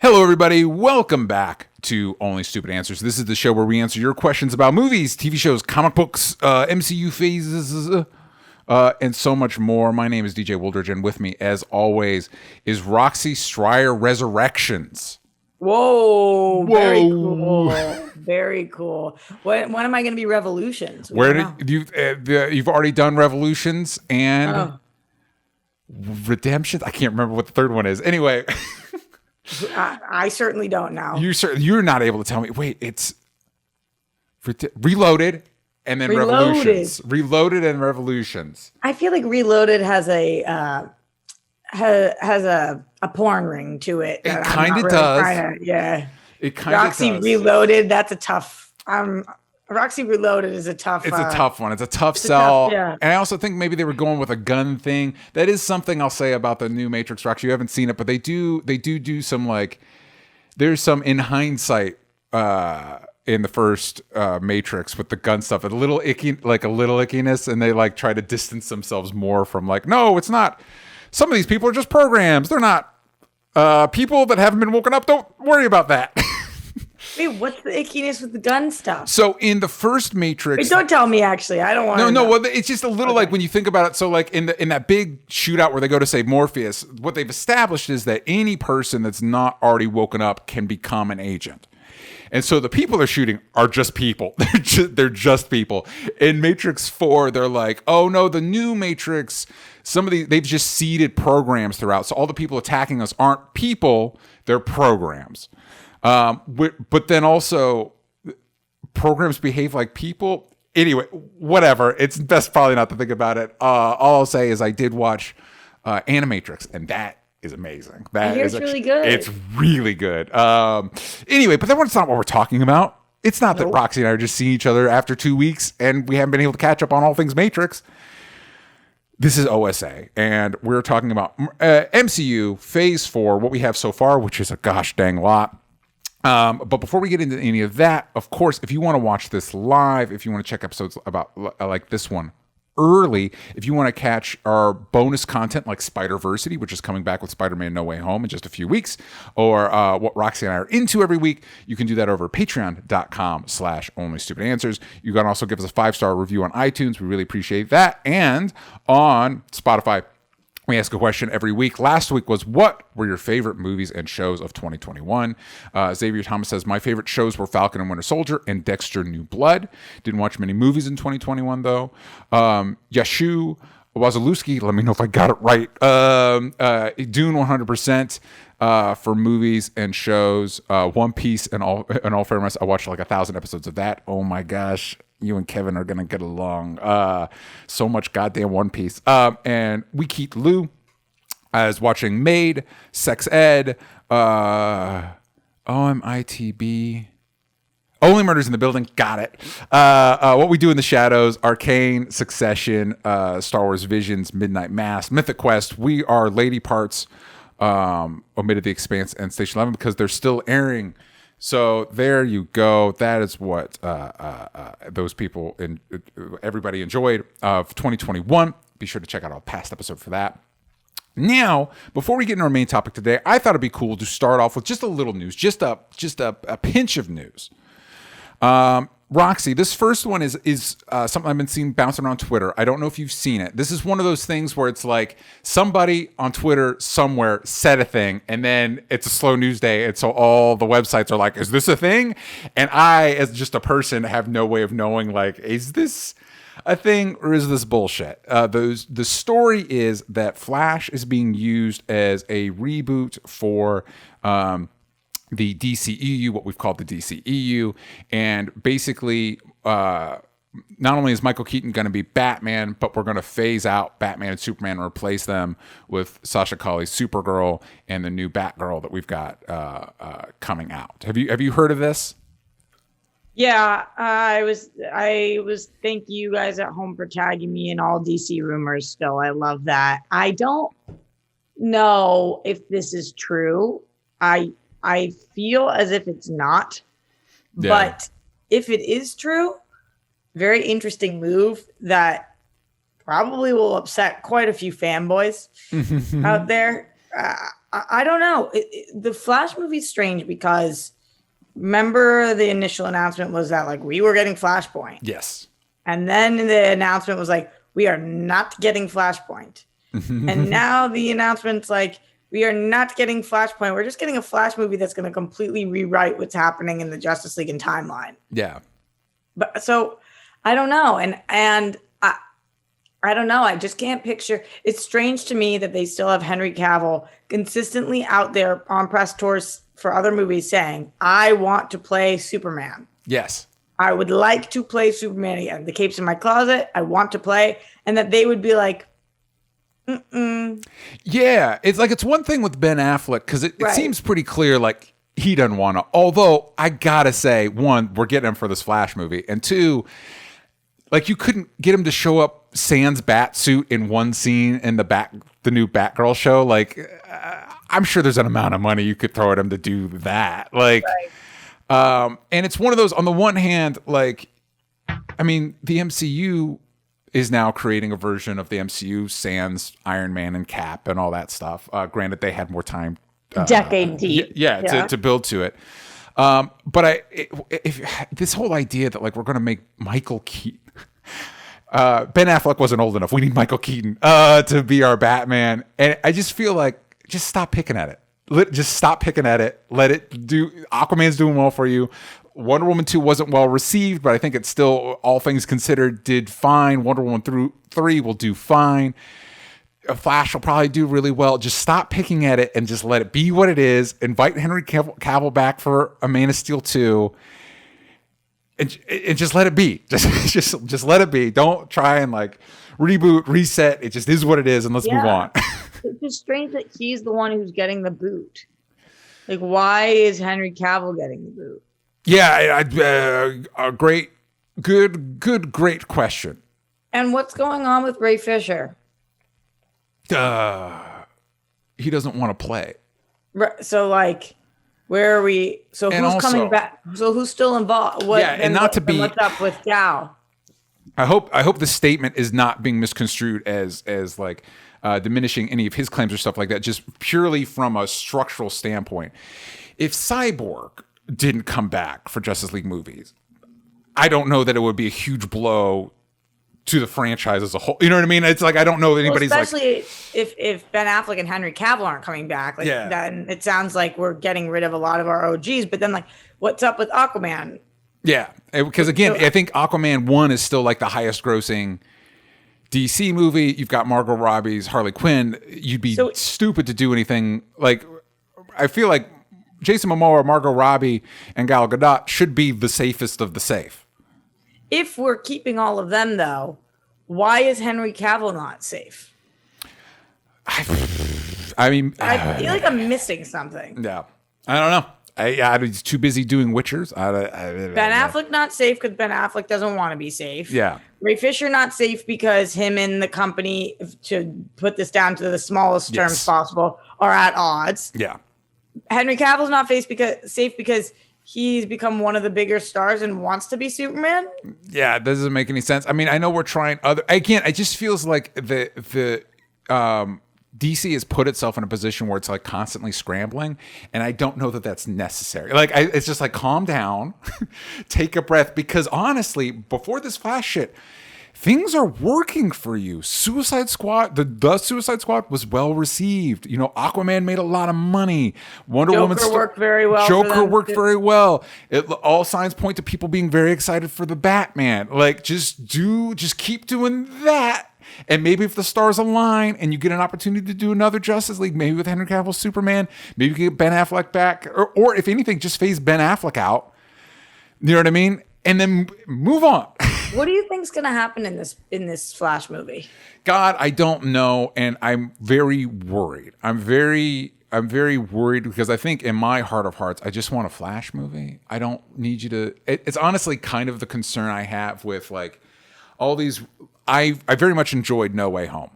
Hello, everybody. Welcome back to Only Stupid Answers. This is the show where we answer your questions about movies, TV shows, comic books, MCU phases, and so much more. My name is DJ Wooldridge, and with me, as always, is Roxy Stryer Resurrections. Whoa, very cool. Very cool. When am I going to be Revolutions? Where did you've already done Revolutions and Redemptions? I can't remember what the third one is. Anyway. I certainly don't now. You're not able to tell me. Wait, it's Reloaded and then Revolutions. Reloaded and Revolutions. I feel like Reloaded has a porn ring to it. It kind of does. Yeah. It kind of does. Roxy Reloaded. That's a tough. Roxy Reloaded is a tough. It's a tough one. It's a tough sell. Yeah. And I also think maybe they were going with a gun thing. That is something I'll say about the new Matrix. Roxy, you haven't seen it, but they do some like. There's some in hindsight in the first Matrix with the gun stuff. A little ickiness, and they like try to distance themselves more from like, no, it's not. Some of these people are just programs. They're not people that haven't been woken up. Don't worry about that. Wait, what's the ickiness with the gun stuff? So in the first Matrix, wait, don't tell me. Actually, I don't want. No. Well, it's just a little like when you think about it. So like in that big shootout where they go to save Morpheus, what they've established is that any person that's not already woken up can become an agent. And so the people they're shooting are just people. They're just people. In Matrix 4, they're like, oh no, the new Matrix. They've just seeded programs throughout. So all the people attacking us aren't people; they're programs. But then also programs behave like people. Anyway, whatever. It's best probably not to think about it. All I'll say is I did watch Animatrix, and that is amazing. It's really good. It's really good. Anyway, but that's not what we're talking about. It's not that Roxy and I are just seeing each other after 2 weeks, and we haven't been able to catch up on all things Matrix. This is OSA, and we're talking about MCU Phase 4, what we have so far, which is a gosh dang lot. But before we get into any of that, of course, if you want to watch this live, if you want to check episodes about like this one early, if you want to catch our bonus content like Spider-Versity, which is coming back with Spider-Man No Way Home in just a few weeks, or what Roxy and I are into every week, you can do that over patreon.com/onlystupidanswers. You can also give us a 5-star review on iTunes. We really appreciate that. And on Spotify, we ask a question every week. Last week was, what were your favorite movies and shows of 2021? Xavier Thomas says, my favorite shows were Falcon and Winter Soldier and Dexter New Blood. Didn't watch many movies in 2021, though. Yashu Wazalewski, let me know if I got it right. Dune 100% for movies and shows. One Piece and all fairness, I watched like 1,000 episodes of that. Oh my gosh. You and Kevin are going to get along. So much goddamn One Piece. And We Keith Lou is watching Maid, Sex Ed, OMITB, Only Murders in the Building. Got it. What We Do in the Shadows, Arcane, Succession, Star Wars Visions, Midnight Mass, Mythic Quest. We are Lady Parts, omitted The Expanse and Station 11 because they're still airing. So there you go. That is what those people and everybody enjoyed of 2021. Be sure to check out our past episode for that. Now, before we get into our main topic today, I thought it'd be cool to start off with just a little news, just a pinch of news. Roxy, this first one is something I've been seeing bouncing around Twitter. I don't know if you've seen it. This is one of those things where it's like somebody on Twitter somewhere said a thing, and then it's a slow news day, and so all the websites are like, is this a thing? And I, as just a person, have no way of knowing, like, is this a thing or is this bullshit? The story is that Flash is being used as a reboot for the DCEU, what we've called the DCEU, and basically not only is Michael Keaton going to be Batman, but we're going to phase out Batman and Superman and replace them with Sasha Calle's Supergirl and the new Batgirl that we've got coming out. Have you heard of this? Yeah, I was. Thank you guys at home for tagging me in all DC rumors. Still, I love that. I don't know if this is true. I feel as if it's not, but if it is true, very interesting move that probably will upset quite a few fanboys out there. I don't know. The Flash movie's strange because remember the initial announcement was that like we were getting Flashpoint. Yes. And then the announcement was like, we are not getting Flashpoint. And now the announcement's like, we are not getting Flashpoint. We're just getting a Flash movie that's going to completely rewrite what's happening in the Justice League and timeline. Yeah. But so I don't know. And I don't know. I just can't picture. It's strange to me that they still have Henry Cavill consistently out there on press tours for other movies saying, I want to play Superman. Yes. I would like to play Superman again. The cape's in my closet. I want to play. And that they would be like, mm-mm. Yeah. It's one thing with Ben Affleck because it seems pretty clear like he doesn't want to. Although I got to say, one, we're getting him for this Flash movie. And two, like you couldn't get him to show up sans bat suit in one scene in the new Batgirl show. Like I'm sure there's an amount of money you could throw at him to do that. Like, and it's one of those, on the one hand, like, I mean, the MCU is now creating a version of the MCU sans Iron Man and Cap and all that stuff. Granted, they had more time. Decade deep. To build to it. But if this whole idea that like we're going to make Michael Keaton, Ben Affleck wasn't old enough. We need Michael Keaton to be our Batman. And I just feel like, just stop picking at it. Just stop picking at it. Let it do. Aquaman's doing well for you. Wonder Woman 2 wasn't well received, but I think it still, all things considered, did fine. Wonder Woman 3 will do fine. Flash will probably do really well. Just stop picking at it and just let it be what it is. Invite Henry Cavill back for a Man of Steel 2. And just let it be. Just let it be. Don't try and like reboot, reset. It just is what it is, and let's move on. It's just strange that he's the one who's getting the boot. Like, why is Henry Cavill getting the boot? Yeah, a great question. And what's going on with Ray Fisher? He doesn't want to play. So, like, where are we? So, who's coming back? So, who's still involved? What's up with Gal? I hope the statement is not being misconstrued as like diminishing any of his claims or stuff like that. Just purely from a structural standpoint. If Cyborg didn't come back for Justice League movies, I don't know that it would be a huge blow to the franchise as a whole. You know what I mean? It's like I don't know that anybody's especially if Ben Affleck and Henry Cavill aren't coming back. Like, then it sounds like we're getting rid of a lot of our OGs. But then, like, what's up with Aquaman? Yeah, because again, I think Aquaman 1 is still like the highest grossing DC movie. You've got Margot Robbie's Harley Quinn. You'd be stupid to do anything like. I feel like Jason Momoa, Margot Robbie, and Gal Gadot should be the safest of the safe. If we're keeping all of them, though, why is Henry Cavill not safe? I mean, I feel like I'm missing something. Yeah, I don't know. He's too busy doing Witchers. Ben Affleck not safe because Ben Affleck doesn't want to be safe. Yeah. Ray Fisher not safe because him and the company, to put this down to the smallest terms possible, are at odds. Yeah. Henry Cavill's not safe because he's become one of the bigger stars and wants to be Superman. Yeah, it doesn't make any sense. I mean, I know we're trying it just feels like the DC has put itself in a position where it's like constantly scrambling, and I don't know that that's necessary. Like, it's just like, calm down, take a breath, because honestly, before this Flash shit, things are working for you. Suicide Squad, the Suicide Squad was well received. You know, Aquaman made a lot of money. Wonder Woman worked very well. Joker worked very well. All signs point to people being very excited for the Batman. Like, just keep doing that. And maybe if the stars align and you get an opportunity to do another Justice League, maybe with Henry Cavill Superman, maybe you get Ben Affleck back, or if anything, just phase Ben Affleck out. You know what I mean? And then move on. What do you think's going to happen in this Flash movie? God, I don't know, and I'm very worried. I'm very worried because I think in my heart of hearts, I just want a Flash movie. I don't need you to. It's honestly kind of the concern I have with like all these. I very much enjoyed No Way Home.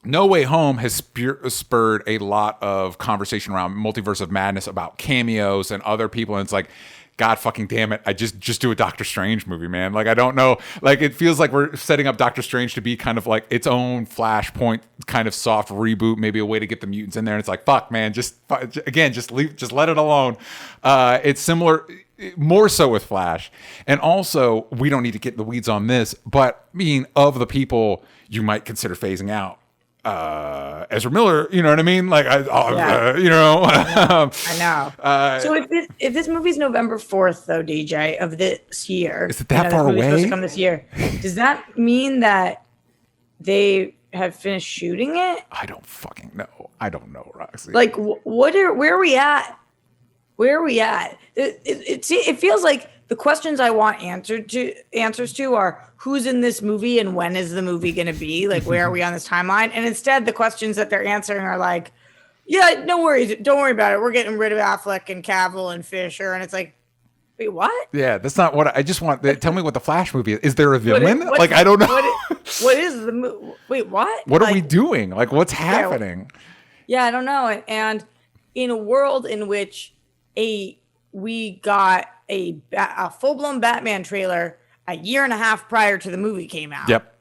No Way Home has spurred a lot of conversation around Multiverse of Madness about cameos and other people, and it's like, God fucking damn it, I just do a Doctor Strange movie, man. Like I don't know, like it feels like we're setting up Doctor Strange to be kind of like its own Flashpoint kind of soft reboot, maybe a way to get the mutants in there. And it's like, fuck, man, just let it alone. It's similar, more so with Flash, and also we don't need to get in the weeds on this, but being of the people you might consider phasing out. Ezra Miller, you know what I mean? Like, you know, I know. So if this movie's November 4th, though, DJ, of this year, is it that far away? Supposed to come this year. Does that mean that they have finished shooting it? I don't fucking know. I don't know, Roxy. Like, where are we at? Where are we at? It feels like the questions I want answers to are who's in this movie and when is the movie going to be? Like, where are we on this timeline? And instead, the questions that they're answering are like, yeah, no worries. Don't worry about it. We're getting rid of Affleck and Cavill and Fisher. And it's like, wait, what? Yeah, that's not what I just want. Tell me what the Flash movie is. Is there a villain? Like, I don't know. What is the movie? Wait, what? What are we doing? Like, what's happening? Yeah, I don't know. And in a world in which we got a full-blown Batman trailer a year and a half prior to the movie came out. Yep.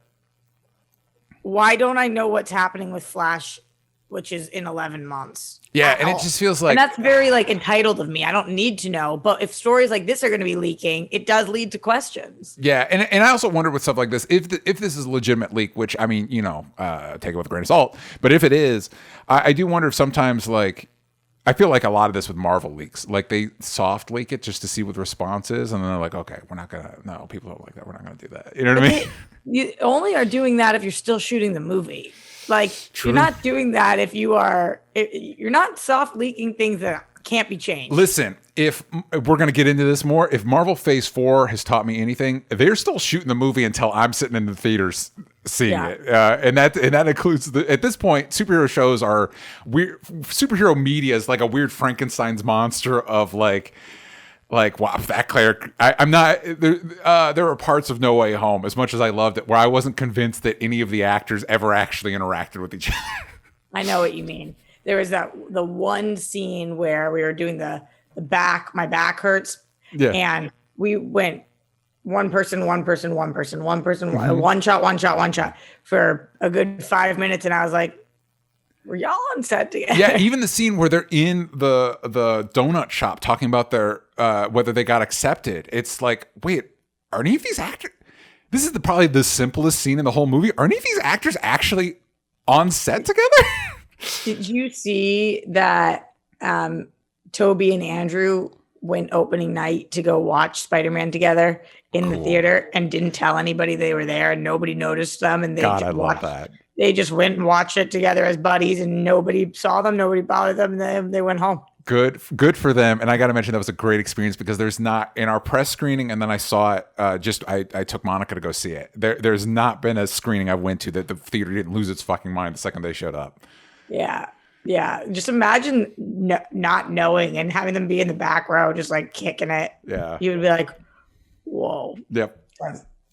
Why don't I know what's happening with Flash, which is in 11 months? Yeah, and it just feels like... And that's very, like, entitled of me. I don't need to know. But if stories like this are going to be leaking, it does lead to questions. Yeah, and I also wonder with stuff like this, if this is a legitimate leak, which, I mean, you know, take it with a grain of salt, but if it is, I do wonder if sometimes, like... I feel like a lot of this with Marvel leaks, like they soft leak it just to see what the response is, and then they're like, okay, we're not gonna. No, people don't like that. We're not gonna do that. You know what I mean? You only are doing that if you're still shooting the movie. Like True. You're not doing that if you're not soft leaking things that can't be changed. Listen, if we're gonna get into this more, if Marvel Phase 4 has taught me anything, they're still shooting the movie until I'm sitting in the theaters seeing it, and that includes at this point, superhero shows are weird. Superhero media is like a weird Frankenstein's monster of like wow, that Claire. I'm not there. There were parts of No Way Home, as much as I loved it, where I wasn't convinced that any of the actors ever actually interacted with each other. I know what you mean. There was the one scene where we were doing the back. My back hurts, and we went. One person, Mm-hmm. one shot for a good 5 minutes. And I was like, were y'all on set together? Yeah, even the scene where they're in the donut shop talking about their whether they got accepted. It's like, wait, are any of these actors? This is probably the simplest scene in the whole movie. Are any of these actors actually on set together? Did you see that Toby and Andrew went opening night to go watch Spider-Man together in the theater and didn't tell anybody they were there and nobody noticed them, and they love that. They just went and watched it together as buddies and nobody saw them, nobody bothered them, and they went home. Good for them. And I got to mention that was a great experience because there's not in our press screening, and then I saw it. I took Monica to go see it. There's not been a screening I went to that the theater didn't lose its fucking mind the second they showed up. Yeah. Just imagine not knowing and having them be in the back row, just like kicking it. Yeah. You would be like, whoa. Yep.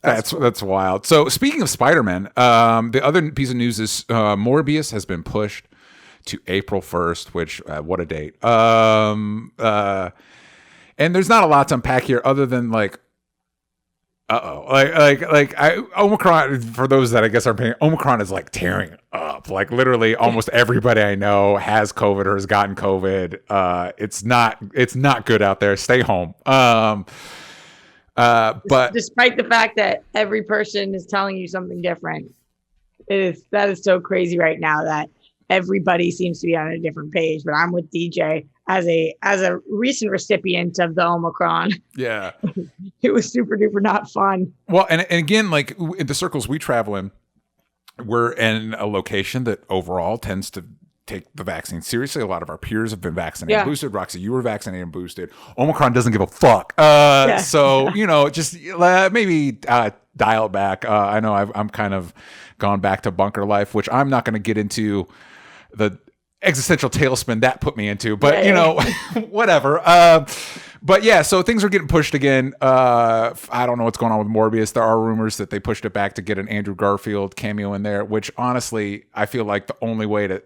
That's wild. So speaking of Spider-Man, the other piece of news is Morbius has been pushed to April 1st, which what a date. And there's not a lot to unpack here other than like, Omicron, for those that I guess aren't paying, Omicron is like tearing up. Like literally almost everybody I know has COVID or has gotten COVID. It's not good out there. Stay home. But despite the fact that every person is telling you something different, that is so crazy right now that everybody seems to be on a different page. But I'm with DJ as a recent recipient of the Omicron. Yeah, it was super duper not fun. Well, and again, like in the circles we travel in, we're in a location that overall tends to take the vaccine seriously. A lot of our peers have been vaccinated and boosted. Roxy, you were vaccinated and boosted. Omicron doesn't give a fuck. So, just maybe dial it back. I know I'm kind of gone back to bunker life, which I'm not going to get into the existential tailspin that put me into, but whatever. But yeah, so things are getting pushed again. I don't know what's going on with Morbius. There are rumors that they pushed it back to get an Andrew Garfield cameo in there, which honestly, I feel like the only way to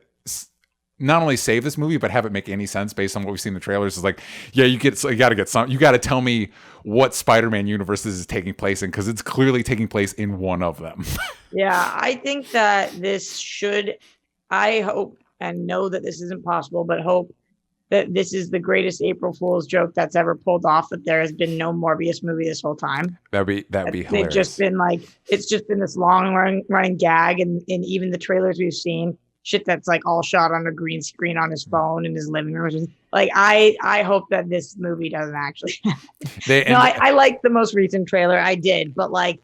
not only save this movie, but have it make any sense based on what we've seen in the trailers. Is like, yeah, you got to get some. You got to tell me what Spider-Man universe this is taking place in, because it's clearly taking place in one of them. Yeah, I think that this should. I hope and know that this isn't possible, but hope that this is the greatest April Fool's joke that's ever pulled off. That there has been no Morbius movie this whole time. That'd be hilarious. They've just been like, it's just been this long running gag, and even the trailers we've seen. Shit that's like all shot on a green screen on his phone in his living room. Like I hope that this movie doesn't actually happen. I like the most recent trailer. I did, but like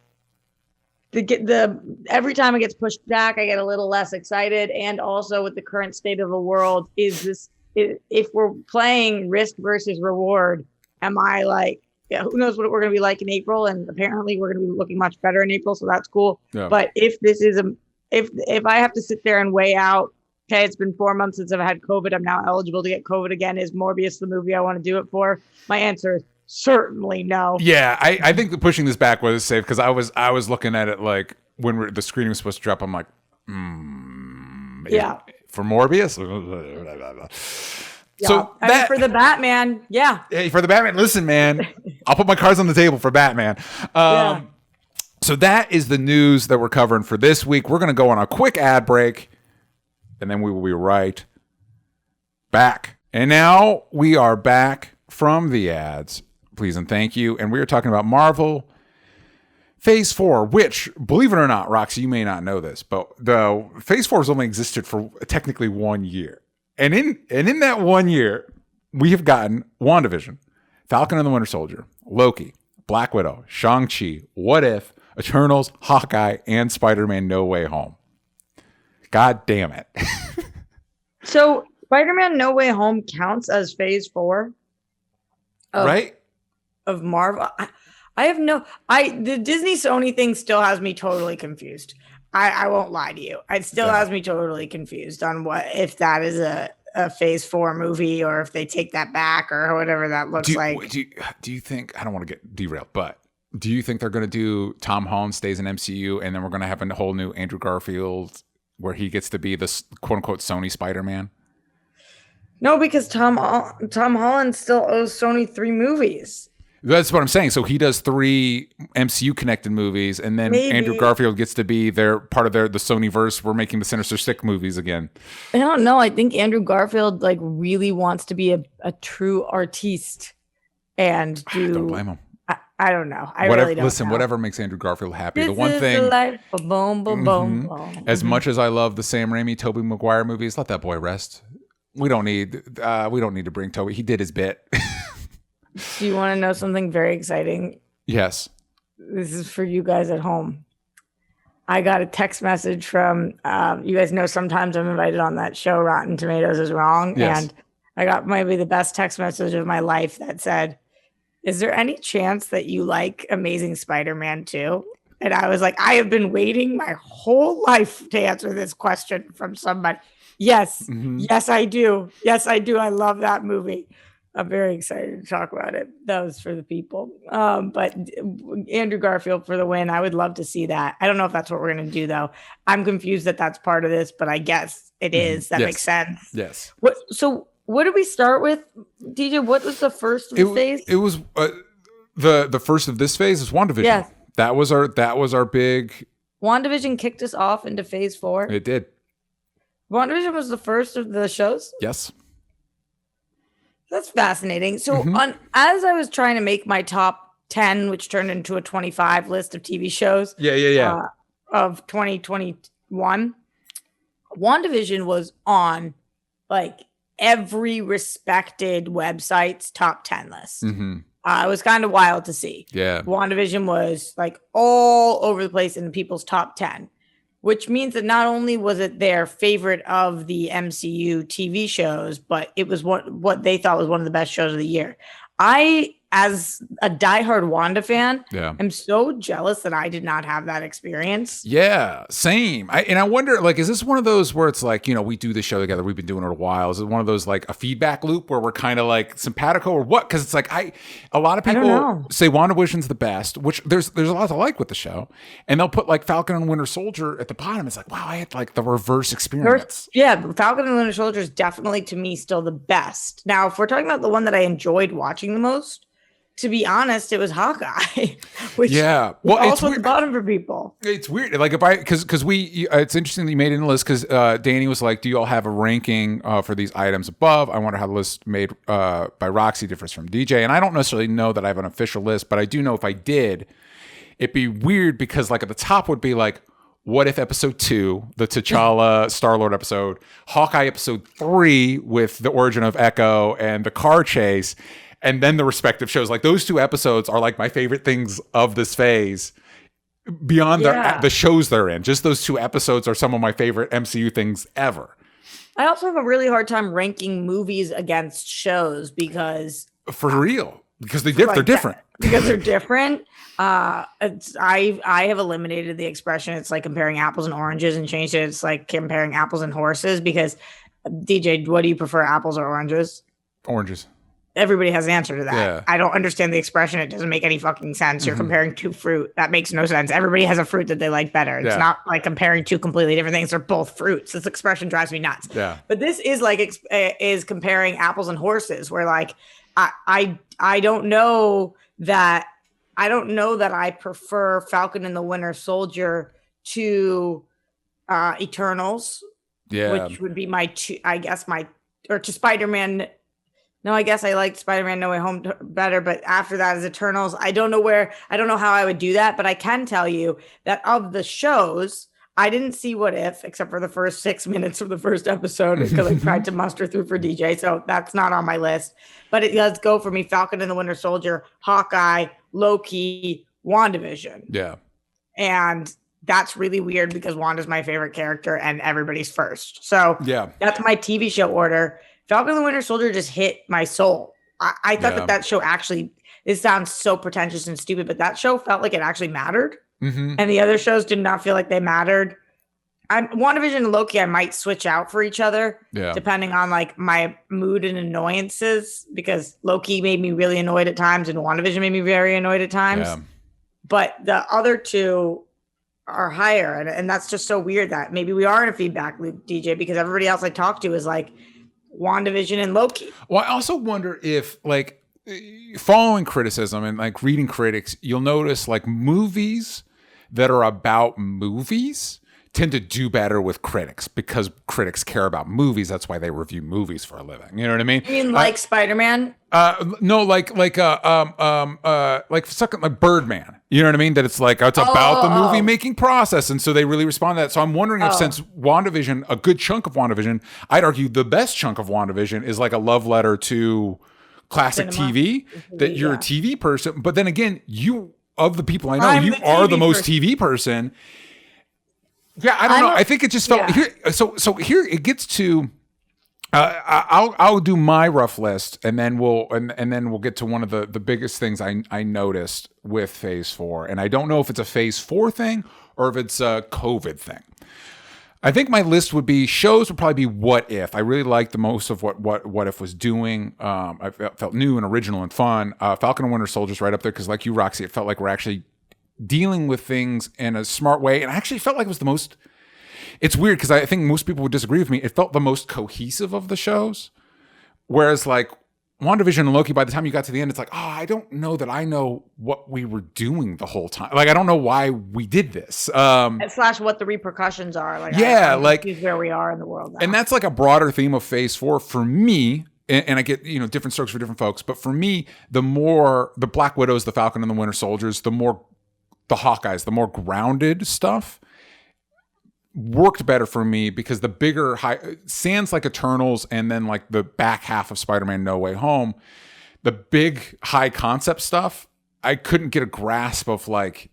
the every time it gets pushed back, I get a little less excited. And also with the current state of the world, if we're playing risk versus reward, am I like, yeah, who knows what we're gonna be like in April? And apparently we're gonna be looking much better in April, so that's cool. Yeah. But if this is if I have to sit there and weigh out, okay, it's been 4 months since I've had COVID, I'm now eligible to get COVID again. Is Morbius the movie I want to do it for? My answer is certainly no. Yeah, I think that pushing this back was safe, because I was looking at it like when the screening was supposed to drop. I'm like, yeah, for Morbius. Yeah. So I mean, for the Batman, yeah. Hey, for the Batman, listen, man, I'll put my cards on the table for Batman. Yeah. So that is the news that we're covering for this week. We're going to go on a quick ad break, and then we will be right back. And now we are back from the ads. Please and thank you. And we are talking about Marvel Phase 4, which, believe it or not, Roxy, you may not know this, but the Phase 4 has only existed for technically 1 year. And in that 1 year, we have gotten WandaVision, Falcon and the Winter Soldier, Loki, Black Widow, Shang-Chi, What If, Eternals, Hawkeye, and Spider-Man No Way Home. God damn it. So Spider-Man No Way Home counts as Phase 4? Right? Of Marvel? I have the Disney Sony thing still has me totally confused. I won't lie to you. It still has me totally confused on if that is a Phase 4 movie, or if they take that back, or whatever that looks like. Do you think, I don't want to get derailed, but do you think they're going to do Tom Holland stays in MCU, and then we're going to have a whole new Andrew Garfield where he gets to be the quote unquote Sony Spider-Man? No, because Tom Holland still owes Sony 3 movies. That's what I'm saying. So he does 3 MCU connected movies, and then Andrew Garfield gets to be part of the Sony verse. We're making the Sinister Six movies again. I don't know. I think Andrew Garfield like really wants to be a true artiste and do. I don't blame him. I don't know. I really don't. Listen, whatever makes Andrew Garfield happy. This the one is thing. The life. Boom, boom, boom, boom. As much as I love the Sam Raimi, Tobey Maguire movies, let that boy rest. We don't need to bring Tobey. He did his bit. Do you want to know something very exciting? Yes. This is for you guys at home. I got a text message from, you guys know sometimes I'm invited on that show, Rotten Tomatoes is Wrong. Yes. And I got maybe the best text message of my life that said, is there any chance that you like Amazing Spider-Man 2? And I was like, I have been waiting my whole life to answer this question from somebody. Yes. Mm-hmm. Yes, I do. Yes, I do. I love that movie. I'm very excited to talk about it. That was for the people. But Andrew Garfield for the win. I would love to see that. I don't know if that's what we're going to do, though. I'm confused that that's part of this, but I guess it is. That makes sense. Yes. What did we start with, DJ? What was the first phase? It was the first of this phase is WandaVision. Yes. That was our big. WandaVision kicked us off into Phase 4. It did. WandaVision was the first of the shows? Yes. That's fascinating. So as I was trying to make my top 10, which turned into a 25 list of TV shows of 2021, WandaVision was on like every respected website's top 10 list. Mm-hmm. It was kind of wild to see. Yeah. WandaVision was like all over the place in people's top 10. Which means that not only was it their favorite of the MCU TV shows, but it was what they thought was one of the best shows of the year. I as a diehard Wanda fan, Yeah. I'm so jealous that I did not have that experience. Yeah, same. And I wonder, like, is this one of those where it's like, we do this show together, we've been doing it a while. Is it one of those like a feedback loop where we're kind of like simpatico or what? Because it's like a lot of people say WandaVision's the best, which there's a lot to like with the show, and they'll put like Falcon and Winter Soldier at the bottom. It's like, wow, I had like the reverse experience. Falcon and Winter Soldier is definitely to me still the best. Now, if we're talking about the one that I enjoyed watching the most, to be honest, it was Hawkeye, which also at the bottom for people. It's weird. Like because it's interesting that you made it in the list because Danny was like, do you all have a ranking for these items above? I wonder how the list made by Roxy differs from DJ. And I don't necessarily know that I have an official list, but I do know if I did, it'd be weird because like at the top would be like, what if episode 2, the T'Challa Star-Lord episode, Hawkeye episode 3 with the origin of Echo and the car chase, and then the respective shows. Like those 2 episodes are like my favorite things of this phase beyond the shows they're in. Just those 2 episodes are some of my favorite MCU things ever. I also have a really hard time ranking movies against shows because for real, because they're different. Because they're different. I have eliminated the expression it's like comparing apples and oranges and changed it. It's like comparing apples and horses because DJ, what do you prefer, apples or oranges? Oranges. Everybody has an answer to that. Yeah. I don't understand the expression. It doesn't make any fucking sense. You're comparing 2 fruit. That makes no sense. Everybody has a fruit that they like better. It's not like comparing 2 completely different things. They're both fruits. This expression drives me nuts. Yeah. But this is like is comparing apples and horses, where like I don't know that I prefer Falcon and the Winter Soldier to Eternals. Yeah. Which would be or to Spider-Man. No, I guess I liked Spider-Man No Way Home better, but after that is Eternals. I don't know how I would do that, but I can tell you that of the shows, I didn't see What If except for the first 6 minutes of the first episode because I tried to muster through for DJ, so that's not on my list. But it does go for me: Falcon and the Winter Soldier, Hawkeye, Loki, WandaVision. Yeah. And that's really weird because Wanda's my favorite character and everybody's first. So that's my TV show order. Falcon and the Winter Soldier just hit my soul. I thought that show actually, it sounds so pretentious and stupid, but that show felt like it actually mattered. Mm-hmm. And the other shows did not feel like they mattered. WandaVision and Loki, I might switch out for each other depending on like my mood and annoyances, because Loki made me really annoyed at times and WandaVision made me very annoyed at times. Yeah. But the other 2 are higher. And that's just so weird that maybe we are in a feedback loop, DJ, because everybody else I talk to is like, WandaVision and Loki. Well, I also wonder if like following criticism and like reading critics, you'll notice like movies that are about movies tend to do better with critics because critics care about movies. That's why they review movies for a living. You know what I mean? You mean like Spider-Man? No, like something like Birdman. You know what I mean? That it's like it's about the movie making process, and so they really respond to that. So I'm wondering if since WandaVision, a good chunk of WandaVision, I'd argue the best chunk of WandaVision is like a love letter to classic TV. That you're a TV person, but then again, you of the people I know, you are the most TV person. Yeah, I don't know. I think it just felt here. So here it gets to. I'll do my rough list, and then we'll get to one of the biggest things I noticed with Phase 4, and I don't know if it's a Phase 4 thing or if it's a COVID thing. I think my list would be shows would probably be What If. I really liked the most of what If was doing. I felt new and original and fun. Falcon and Winter Soldier's right up there because, like you, Roxy, it felt like we're actually dealing with things in a smart way, and I actually felt like it was the most. It's weird because I think most people would disagree with me. It felt the most cohesive of the shows. Whereas like WandaVision and Loki, by the time you got to the end, it's like, I don't know that I know what we were doing the whole time. Like, I don't know why we did this. / what the repercussions are. Like, where we are in the world now. And that's like a broader theme of Phase 4 for me. And I get, different strokes for different folks. But for me, the more the Black Widows, the Falcon and the Winter Soldiers, the more the Hawkeyes, the more grounded stuff worked better for me because the bigger sans like Eternals and then like the back half of Spider-Man No Way Home, the big high concept stuff, I couldn't get a grasp of like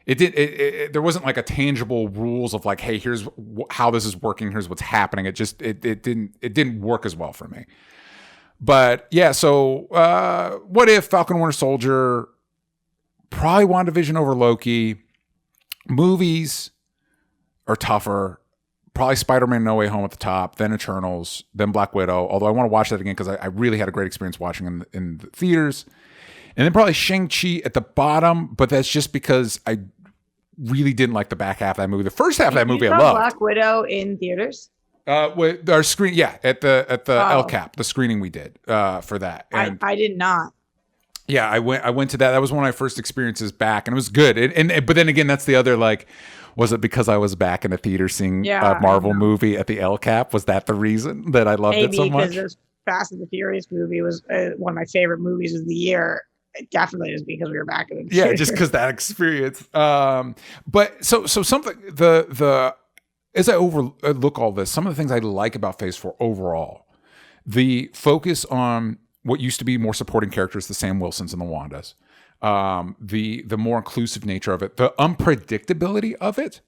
there wasn't like a tangible rules of like, hey, here's how this is working, here's what's happening. It didn't work as well for me. But yeah, so what if Falcon Winter Soldier, probably WandaVision over Loki. Movies are tougher. Probably Spider-Man No Way Home at the top, then Eternals, then Black Widow. Although I want to watch that again because I really had a great experience watching in the theaters. And then probably Shang-Chi at the bottom, but that's just because I really didn't like the back half of that movie. The first half of that movie I loved. Black Widow in theaters? With our screen, yeah, at the El Cap, the screening we did for that. And I did not. Yeah, I went to that. That was one of my first experiences back, and it was good. But then again, that's the other, like, was it because I was back in a theater seeing a Marvel movie at the El Cap? Was that the reason that I loved it so much? Maybe because Fast and the Furious movie was one of my favorite movies of the year. It definitely is because we were back in the theater. Yeah, just because that experience. But so something the as I overlook all this, some of the things I like about Phase 4 overall, the focus on what used to be more supporting characters, the Sam Wilsons and the Wandas, the more inclusive nature of it, the unpredictability of it,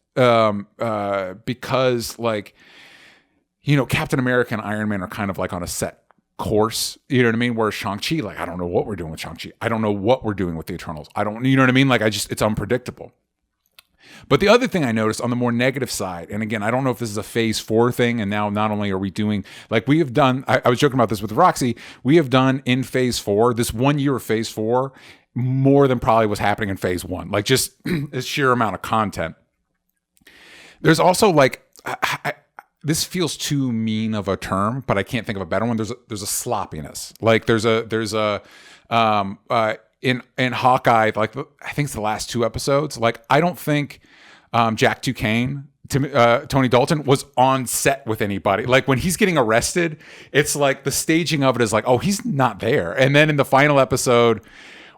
because, like, you know, Captain America and Iron Man are kind of like on a set course, you know what I mean? Whereas Shang-Chi, like, I don't know what we're doing with Shang-Chi. I don't know what we're doing with the Eternals. You know what I mean? Like, it's unpredictable. But the other thing I noticed on the more negative side, and again, I don't know if this is a Phase 4 thing, and now not only are we doing, like, we have done, I was joking about this with Roxy, we have done in Phase 4, this 1 year of Phase 4, more than probably was happening in Phase 1. Like, just a sheer amount of content. There's also, like, this feels too mean of a term, but I can't think of a better one. There's a sloppiness. Like, there's a in Hawkeye, like, I think it's the last 2 episodes. Like, I don't think Jack Duquesne, Tony Dalton, was on set with anybody. Like, when he's getting arrested, it's like the staging of it is like, oh, he's not there. And then in the final episode,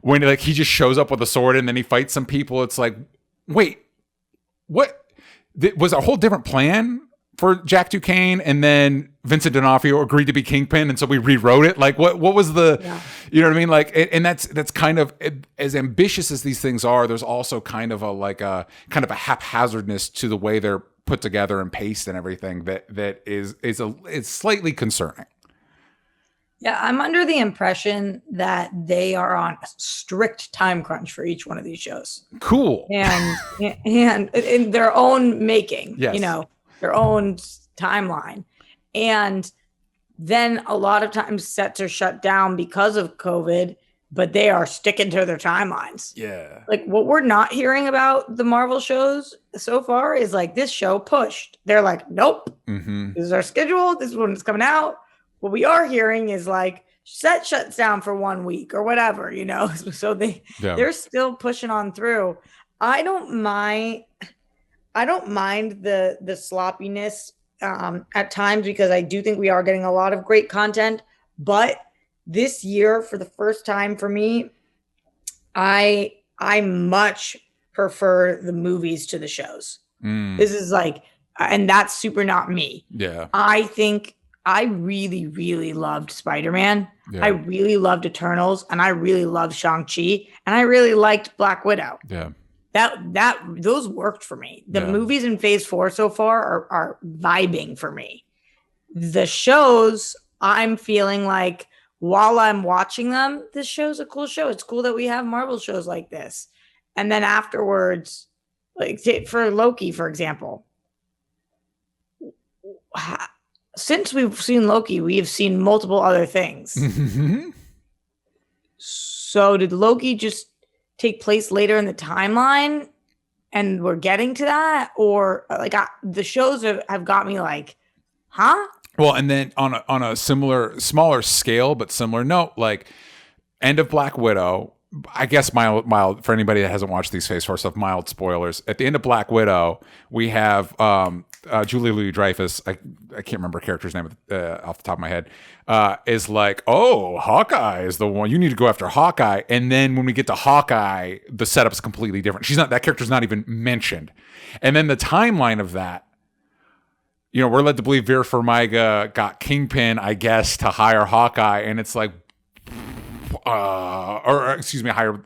when, like, he just shows up with a sword and then he fights some people, it's like, wait, what? Was a whole different plan for Jack Duquesne, and then Vincent D'Onofrio agreed to be Kingpin, and so we rewrote it. Like, what was the, you know what I mean? Like, and that's kind of, as ambitious as these things are, there's also kind of a haphazardness to the way they're put together and paced and everything that is slightly concerning. Yeah, I'm under the impression that they are on a strict time crunch for each one of these shows. Cool. And in their own making, yes. You know, their own timeline. And then a lot of times sets are shut down because of COVID, but they are sticking to their timelines. Yeah. Like, what we're not hearing about the Marvel shows so far is, like, this show pushed. They're like, nope, This is our schedule. This is when it's coming out. What we are hearing is, like, set shuts down for 1 week or whatever, you know? So they're still pushing on through. I don't mind the sloppiness at times, because I do think we are getting a lot of great content. But this year, for the first time for me, I much prefer the movies to the shows. This is like, and that's super not me. Yeah. I think I really, really loved Spider-Man. Yeah. I really loved Eternals, and I really loved Shang-Chi, and I really liked Black Widow. Yeah. Those worked for me. The movies in Phase 4 so far are vibing for me. The shows, I'm feeling like, while I'm watching them, this show's a cool show. It's cool that we have Marvel shows like this. And then afterwards, like, for Loki, for example, since we've seen Loki, we have seen multiple other things. So did Loki just take place later in the timeline and we're getting to that? Or, like, the shows have got me like, huh? Well, and then on a similar, smaller scale, but similar note, like, end of Black Widow, I guess mild for anybody that hasn't watched these Phase 4 stuff, mild spoilers. At the end of Black Widow, we have Julia Louis-Dreyfus, I can't remember her character's name off the top of my head, is like, oh, Hawkeye is the one. You need to go after Hawkeye. And then when we get to Hawkeye, the setup's completely different. That character's not even mentioned. And then the timeline of that, you know, we're led to believe Vera Farmiga got Kingpin, I guess, to hire Hawkeye. And it's like, hire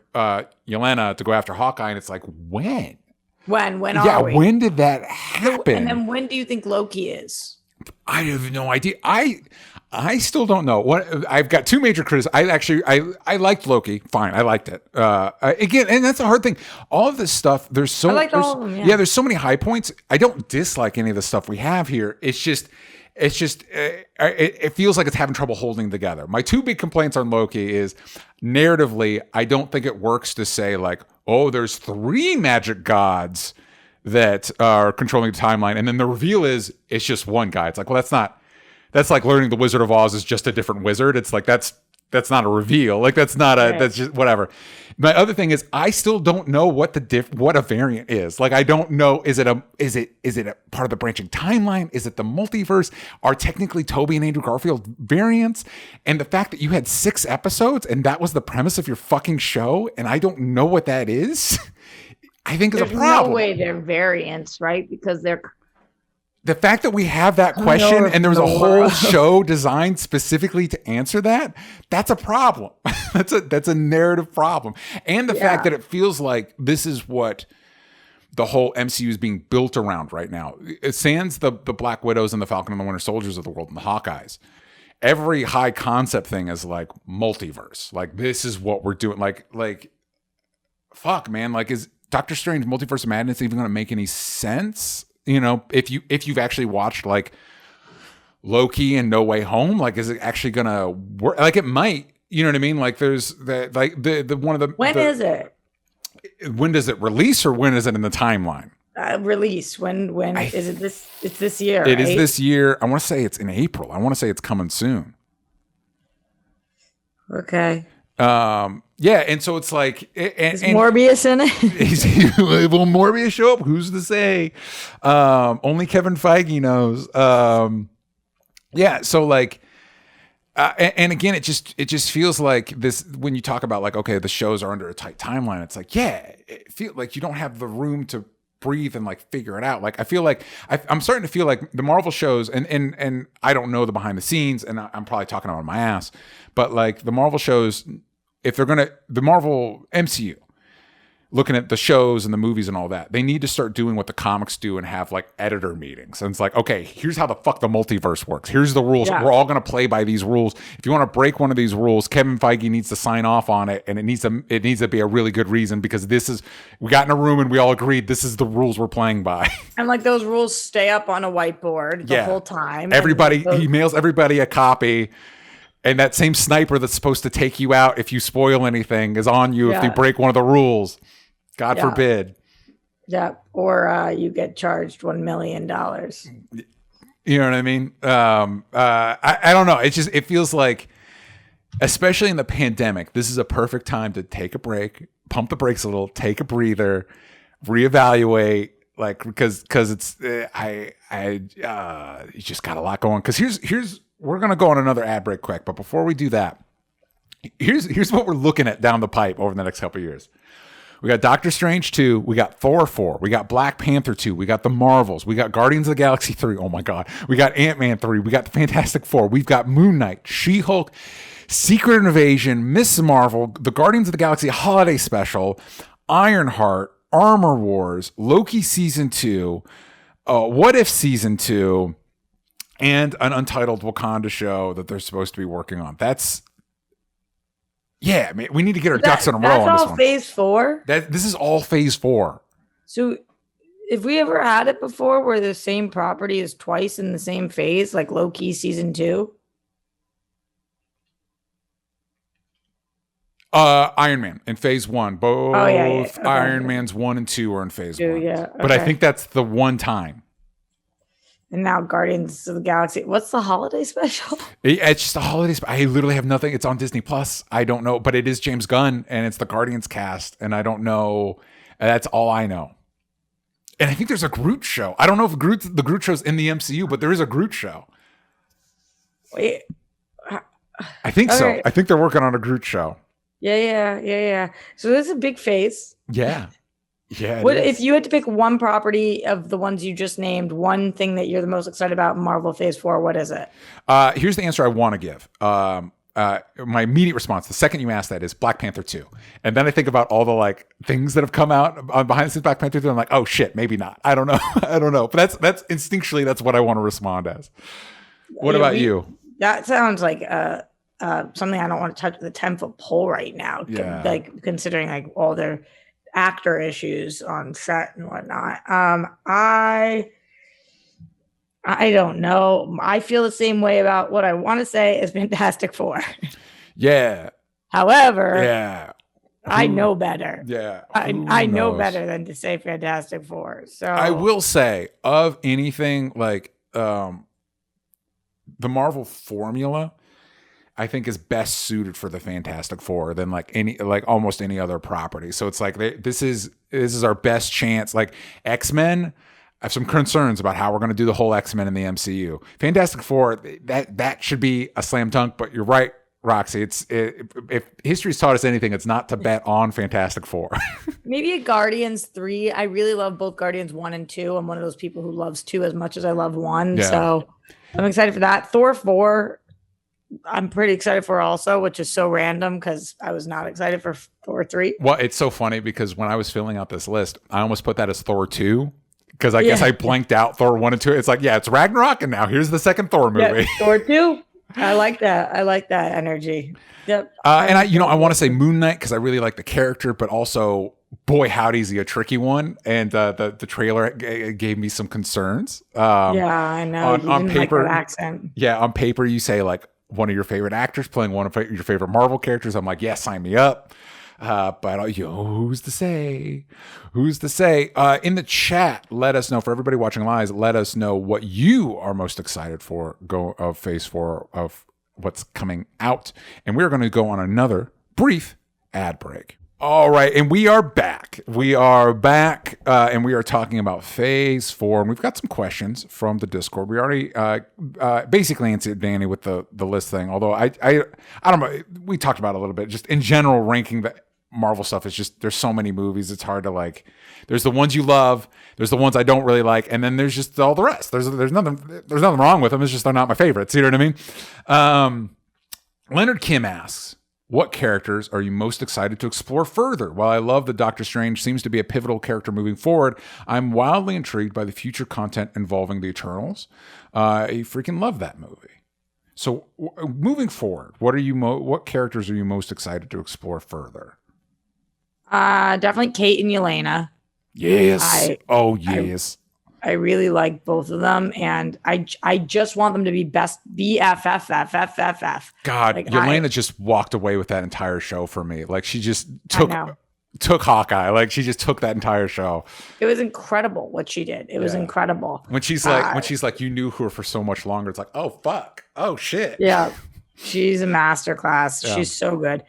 Yelena to go after Hawkeye. And it's like, when? When are we? When did that happen? And then when do you think Loki is? I have no idea. I still don't know. What I've got two major criticisms. I liked Loki. Fine, I liked it. Again, and that's a hard thing. All of this stuff. There's I liked all of them. Yeah. there's so many high points. I don't dislike any of the stuff we have here. It feels like it's having trouble holding together. My two big complaints on Loki is narratively, I don't think it works to say like, oh, there's 3 magic gods that are controlling the timeline, and then the reveal is it's just one guy. It's like, well, that's like learning the Wizard of Oz is just a different wizard. It's like that's not a reveal. Like that's just whatever. My other thing is I still don't know what what a variant is. Like I don't know, is it a part of the branching timeline? Is it the multiverse? Are technically Toby and Andrew Garfield variants? And the fact that you had 6 episodes and that was the premise of your fucking show and I don't know what that is, I think is a problem. There's no way they're variants, right? Because they're the fact that we have that question and there was a whole show designed specifically to answer that, that's a problem. that's a narrative problem. And the fact that it feels like this is what the whole MCU is being built around right now. It sans the Black Widows and the Falcon and the Winter Soldiers of the world and the Hawkeyes. Every high concept thing is like multiverse. Like this is what we're doing. Like fuck, man. Like is Doctor Strange Multiverse of Madness even going to make any sense? You know, if you've actually watched like Loki and No Way Home, like is it actually gonna work? Like it might, you know what I mean? Like there's the like the one of the is it? When does it release or when is it in the timeline? Release when is it this? It's this year. It is this year. I want to say it's in April. I want to say it's coming soon. Okay. Yeah, and so it's like, is Morbius in it? Will Morbius show up? Who's to say? Only Kevin Feige knows. Yeah, so like, and again, it just feels like this when you talk about like, okay, the shows are under a tight timeline. It's like, yeah, it feels like you don't have the room to breathe and like figure it out. Like I feel like I'm starting to feel like the Marvel shows, and I don't know the behind the scenes, and I'm probably talking out of my ass, but like the Marvel shows. If they're the Marvel MCU, looking at the shows and the movies and all that, they need to start doing what the comics do and have like editor meetings. And it's like, okay, here's how the fuck the multiverse works. Here's the rules. Yeah. We're all going to play by these rules. If you want to break one of these rules, Kevin Feige needs to sign off on it. And it needs to be a really good reason because we got in a room and we all agreed this is the rules we're playing by. And like those rules stay up on a whiteboard the whole time. He mails everybody a copy. And that same sniper that's supposed to take you out if you spoil anything is on you if you break one of the rules. God forbid. Yeah. Or you get charged $1 million. You know what I mean? I don't know. It feels like, especially in the pandemic, this is a perfect time to take a break, pump the brakes a little, take a breather, reevaluate. Like, because it's, you just got a lot going. Because here's, we're going to go on another ad break quick, but before we do that, here's what we're looking at down the pipe over the next couple of years. We got Doctor Strange 2, we got Thor 4, we got Black Panther 2, we got the Marvels, we got Guardians of the Galaxy 3, oh my God, we got Ant-Man 3, we got the Fantastic Four, we've got Moon Knight, She-Hulk, Secret Invasion, Miss Marvel, the Guardians of the Galaxy Holiday Special, Ironheart, Armor Wars, Loki Season 2, What If Season 2, and an untitled Wakanda show that they're supposed to be working on. I mean, we need to get our ducks in a row on this one. That's all phase 4? This is all phase 4. So if we ever had it before where the same property is twice in the same phase, like Loki Season 2? Iron Man in phase 1. Both Okay. Iron Man's 1 and 2 are in phase 1. Yeah, okay. But I think that's the one time. And now Guardians of the Galaxy. What's the holiday special? It's just a holiday special. I literally have nothing. It's on Disney Plus. I don't know, but it is James Gunn and it's the Guardians cast. And I don't know. That's all I know. And I think there's a Groot show. I don't know if the Groot show's in the MCU, but there is a Groot show. Wait. I think so. Right. I think they're working on a Groot show. Yeah. So this is a big phase. Yeah. Yeah. What if you had to pick one property of the ones you just named, one thing that you're the most excited about in Marvel Phase 4, what is it? Here's the answer I want to give. my immediate response, the second you ask that, is Black Panther 2. And then I think about all the like things that have come out on behind the scenes Black Panther 2. I'm like, oh shit, maybe not. I don't know. I don't know. But that's instinctually, that's what I want to respond as. What about you? That sounds like something I don't want to touch with a 10-foot pole right now. Yeah. Like considering like all their actor issues on set and whatnot. I don't know. I feel the same way about what I want to say as Fantastic Four. Yeah. However, Yeah. I know better. Yeah. I know better than to say Fantastic Four. So I will say, of anything like the Marvel formula, I think is best suited for the Fantastic Four than like almost any other property. So it's like this is our best chance. Like X-Men, I have some concerns about how we're going to do the whole X-Men in the MCU. Fantastic Four, that should be a slam dunk. But you're right, Roxy. If history's taught us anything, it's not to bet on Fantastic Four. maybe a Guardians 3. I really love both Guardians 1 and 2. I'm one of those people who loves 2 as much as I love 1. Yeah. So I'm excited for that. Thor 4, I'm pretty excited for also, which is so random because I was not excited for Thor 3. Well, it's so funny because when I was filling out this list, I almost put that as Thor 2. Because I guess I blanked out Thor 1 and 2. It's like, yeah, it's Ragnarok, and now here's the second Thor movie. Yeah, Thor 2. I like that. I like that energy. Yep. And I want to say Moon Knight because I really like the character, but also, boy, howdy, is he a tricky one. And the trailer gave me some concerns. Yeah, I know. On paper, like that accent. Yeah, on paper, you say like one of your favorite actors playing one of your favorite Marvel characters. I'm like, yeah, sign me up. But who's to say? Who's to say? In the chat, let us know. For everybody watching live, let us know what you are most excited for. Of Phase 4 of what's coming out, and we're going to go on another brief ad break. All right, and we are back. We are back, and we are talking about Phase 4, and we've got some questions from the Discord. We already basically answered Danny with the list thing, although I don't know. We talked about it a little bit. Just in general, ranking the Marvel stuff is just, there's so many movies, it's hard to like, there's the ones you love, there's the ones I don't really like, and then there's just all the rest. There's nothing wrong with them, it's just they're not my favorites. You know what I mean? Leonard Kim asks, what characters are you most excited to explore further? While I love that Doctor Strange seems to be a pivotal character moving forward, I'm wildly intrigued by the future content involving the Eternals. I freaking love that movie. So moving forward, what characters are you most excited to explore further? Definitely Kate and Yelena. Yes. Yes. I really like both of them, and I just want them to be best BFF. God, like, Yelena just walked away with that entire show for me. Like she just took Hawkeye. Like she just took that entire show. It was incredible what she did. It was incredible. When she's like, you knew her for so much longer. It's like, oh fuck, oh shit. Yeah, she's a masterclass. Yeah. She's so good.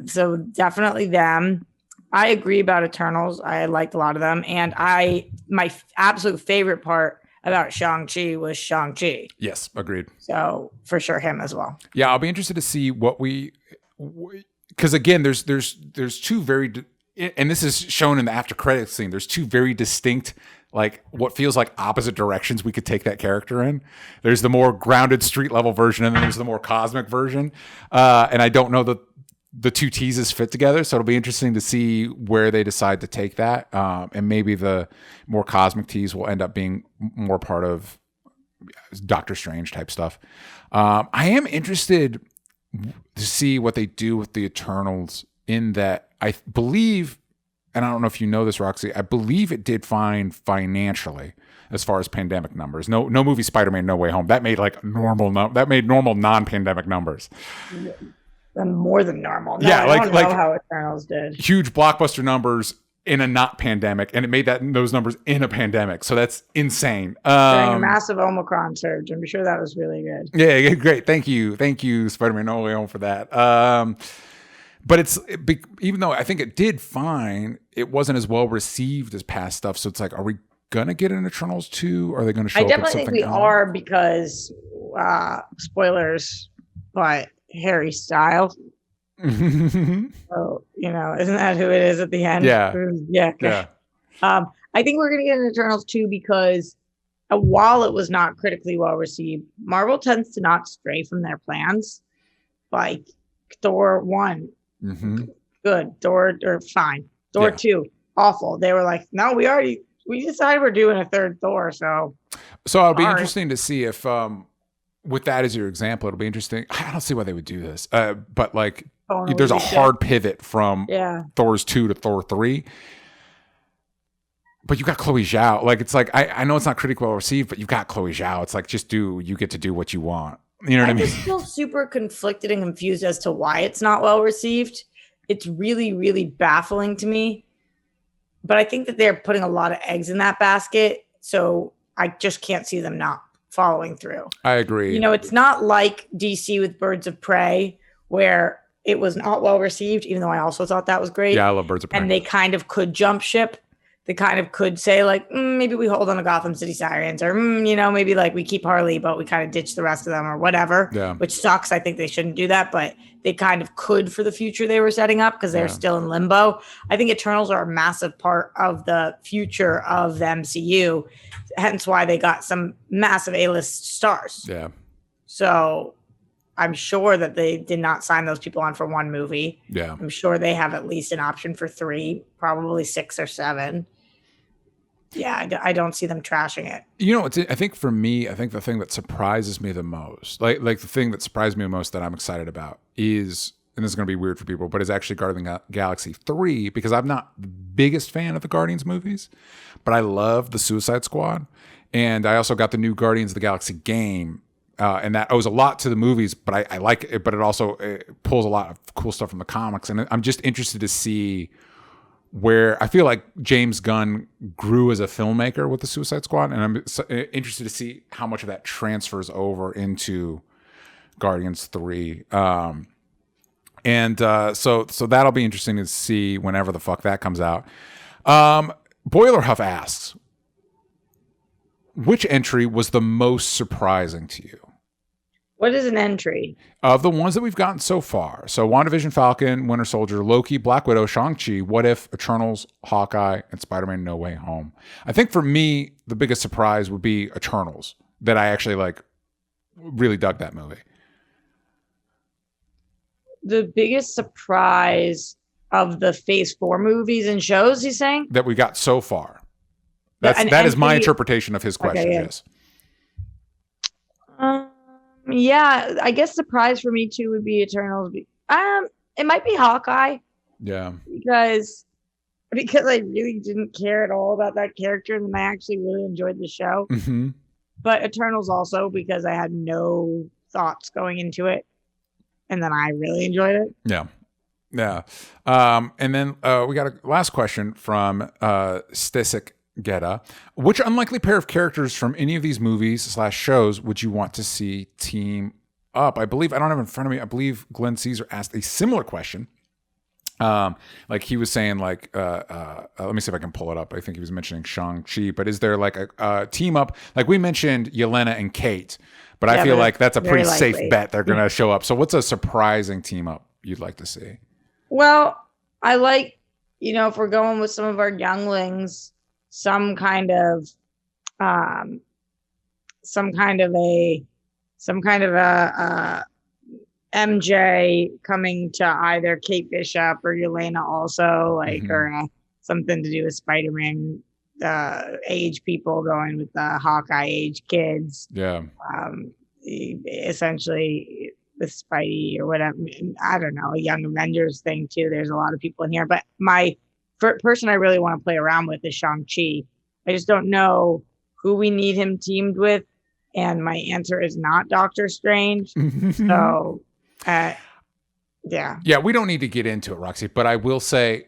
So definitely them. I agree about Eternals. I liked a lot of them. And my absolute favorite part about Shang-Chi was Shang-Chi. Yes, agreed. So for sure him as well. Yeah, I'll be interested to see what because again, there's two very, and this is shown in the after credits scene, there's two very distinct, like what feels like opposite directions we could take that character in. There's the more grounded street level version, and then there's the more cosmic version. And I don't know that the two teases fit together, so it'll be interesting to see where they decide to take that. And maybe the more cosmic tease will end up being more part of Doctor Strange type stuff. I am interested to see what they do with the Eternals, in that I believe, and I don't know if you know this, Roxy, I believe it did fine financially as far as pandemic numbers. No movie Spiderman No Way Home that made like normal non-pandemic numbers. And more than normal. No, yeah, I don't know how Eternals did. Huge blockbuster numbers in a not pandemic, and it made those numbers in a pandemic. So that's insane. During a massive Omicron surge. I'm sure that was really good. Yeah, great. Thank you, Spider-Man No Way Home for that. But even though I think it did fine, it wasn't as well received as past stuff. So it's like, are we gonna get an Eternals 2? Or are they going to show up with something else? I definitely think we are, because spoilers, but Harry Styles. So, isn't that who it is at the end? Yeah. Yeah. I think we're going to get an Eternals 2 because while it was not critically well received, Marvel tends to not stray from their plans. like Thor 1, Mm-hmm. good. Thor, or fine. Thor Yeah. 2, awful. They were like, no, we decided we're doing a third Thor, so So it'll be sorry. interesting to see if, with that as your example, it'll be interesting. I don't see why they would do this, but like, there's a hard pivot from Thor's 2 to Thor 3. But you got Chloe Zhao. Like, it's like, I know it's not critically well received, but you've got Chloe Zhao. It's like, you get to do what you want. You know what I mean? I'm still super conflicted and confused as to why it's not well received. It's really, really baffling to me. But I think that they're putting a lot of eggs in that basket. So I just can't see them not following through. I agree. You know, it's not like DC with Birds of Prey, where it was not well received, even though I also thought that was great. Yeah, I love Birds of Prey. And they kind of could jump ship. They kind of could say, like, maybe we hold on to Gotham City Sirens, or, maybe like we keep Harley, but we kind of ditch the rest of them, or whatever, which sucks. I think they shouldn't do that, but they kind of could for the future they were setting up because they're still in limbo. I think Eternals are a massive part of the future of the MCU, hence why they got some massive A-list stars. Yeah. So I'm sure that they did not sign those people on for one movie. Yeah. I'm sure they have at least an option for 3, probably 6 or 7. Yeah, I don't see them trashing it. You know, I think for me, I think the thing that surprises me the most, like the thing that surprised me the most that I'm excited about is, and this is going to be weird for people, but is actually Guardians of the Galaxy 3, because I'm not the biggest fan of the Guardians movies, but I love the Suicide Squad. And I also got the new Guardians of the Galaxy game. And that owes a lot to the movies, but I like it, but it pulls a lot of cool stuff from the comics. And I'm just interested to see where I feel like James Gunn grew as a filmmaker with the Suicide Squad, and I'm interested to see how much of that transfers over into Guardians 3. So that'll be interesting to see whenever the fuck that comes out. Boiler Huff asks, which entry was the most surprising to you? What is an entry? Of the ones that we've gotten so far. So WandaVision, Falcon, Winter Soldier, Loki, Black Widow, Shang-Chi, What If, Eternals, Hawkeye, and Spider-Man No Way Home. I think for me, the biggest surprise would be Eternals, that I actually really dug that movie. The biggest surprise of the Phase 4 movies and shows, he's saying? That we got so far. That is my interpretation of his question, yes. Yeah, I guess surprise for me too would be Eternals. It might be Hawkeye. Yeah. Because I really didn't care at all about that character, and I actually really enjoyed the show. Mm-hmm. But Eternals also, because I had no thoughts going into it, and then I really enjoyed it. Yeah. Yeah. And then we got a last question from Stisik Geta. Which unlikely pair of characters from any of these movies / shows would you want to see team up? I don't have it in front of me. I believe Glenn Caesar asked a similar question. Like he was saying, let me see if I can pull it up. I think he was mentioning Shang-Chi, but is there like a team up? Like we mentioned Yelena and Kate, but I feel like that's a pretty safe bet they're going to show up. So what's a surprising team up you'd like to see? Well, I like, if we're going with some of our younglings, some kind of a MJ coming to either Kate Bishop or Yelena also, or something to do with Spider-Man age people going with the Hawkeye age kids. Yeah. Essentially with Spidey or whatever. I don't know, a Young Avengers thing too. There's a lot of people in here, but my person I really want to play around with is Shang-Chi. I just don't know who we need him teamed with, and my answer is not Doctor Strange. So, yeah. Yeah, we don't need to get into it, Roxy, but I will say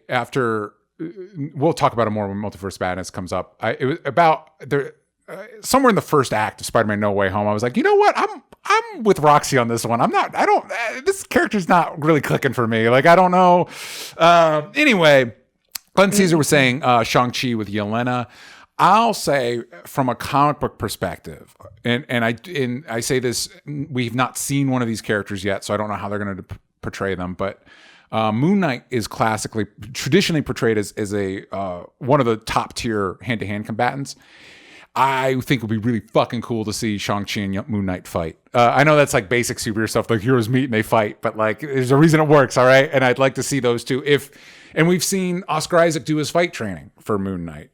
we'll talk about it more when Multiverse Madness comes up. It was about somewhere in the first act of Spider-Man No Way Home, I was like, you know what? I'm with Roxy on this one. This character's not really clicking for me. Like, I don't know. Anyway, Glenn Caesar was saying Shang-Chi with Yelena. I'll say from a comic book perspective, and I say this, we've not seen one of these characters yet, so I don't know how they're going to portray them, but Moon Knight is traditionally portrayed as a one of the top tier hand-to-hand combatants. I think it would be really fucking cool to see Shang-Chi and Moon Knight fight. I know that's like basic superhero stuff, like heroes meet and they fight, but like there's a reason it works, all right? And I'd like to see those two. And we've seen Oscar Isaac do his fight training for Moon Knight.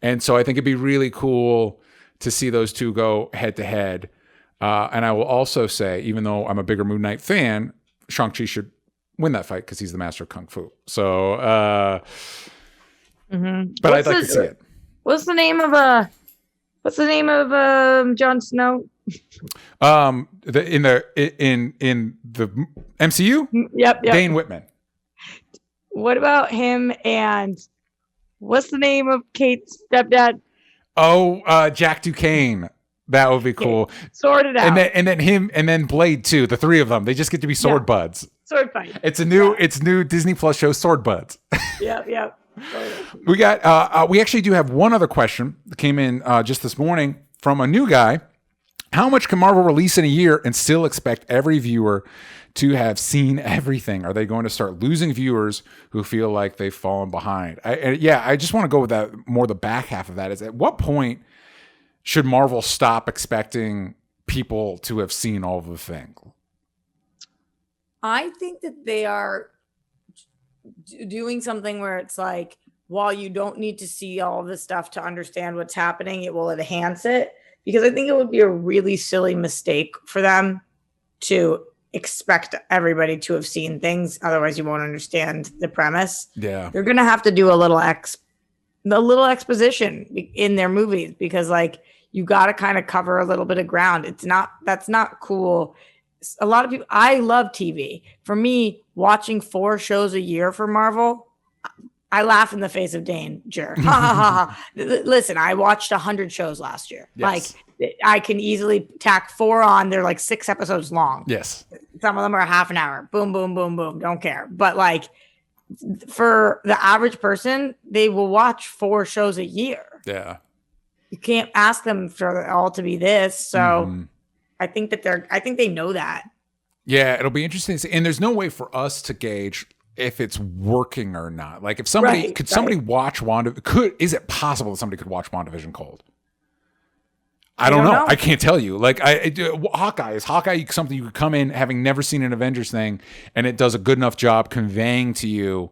And so I think it'd be really cool to see those two go head to head. And I will also say, even though I'm a bigger Moon Knight fan, Shang-Chi should win that fight because he's the master of Kung Fu. So, but I'd like to see it. What's the name of Jon Snow? In the MCU? Yep. Dane Whitman. What about him and what's the name of Kate's stepdad? Oh, Jack Duquesne. That would be cool. Sort it out. And then him and then Blade too. The three of them. They just get to be sword buds. Sword fight. It's new Disney Plus show, Sword Buds. Yep. We got we actually do have one other question that came in just this morning from a new guy. How much can Marvel release in a year and still expect every viewer to have seen everything? Are they going to start losing viewers who feel like they've fallen behind? I just want to go with that more. The back half of that is, at what point should Marvel stop expecting people to have seen all of the things? I think that they are doing something where it's like, while you don't need to see all of this stuff to understand what's happening, it will enhance it. Because I think it would be a really silly mistake for them to expect everybody to have seen things. Otherwise, you won't understand the premise. Yeah. They're going to have to do a little exposition in their movies, because like you got to kind of cover a little bit of ground. That's not cool. A lot of people, I love TV. For me, watching 4 shows a year for Marvel, I laugh in the face of danger. Ha ha ha. Listen, I watched 100 shows last year. Yes. Like I can easily tack 4 on. They're like 6 episodes long. Yes. Some of them are a half an hour. Boom, boom, boom, boom. Don't care. But like for the average person, they will watch 4 shows a year. Yeah. You can't ask them for it all to be this. So I think they know that. Yeah, it'll be interesting to see. And there's no way for us to gauge if it's working or not. Like if somebody somebody watch is it possible that somebody could watch WandaVision cold? I don't know. I can't tell you. Like Hawkeye is something you could come in having never seen an Avengers thing, and it does a good enough job conveying to you,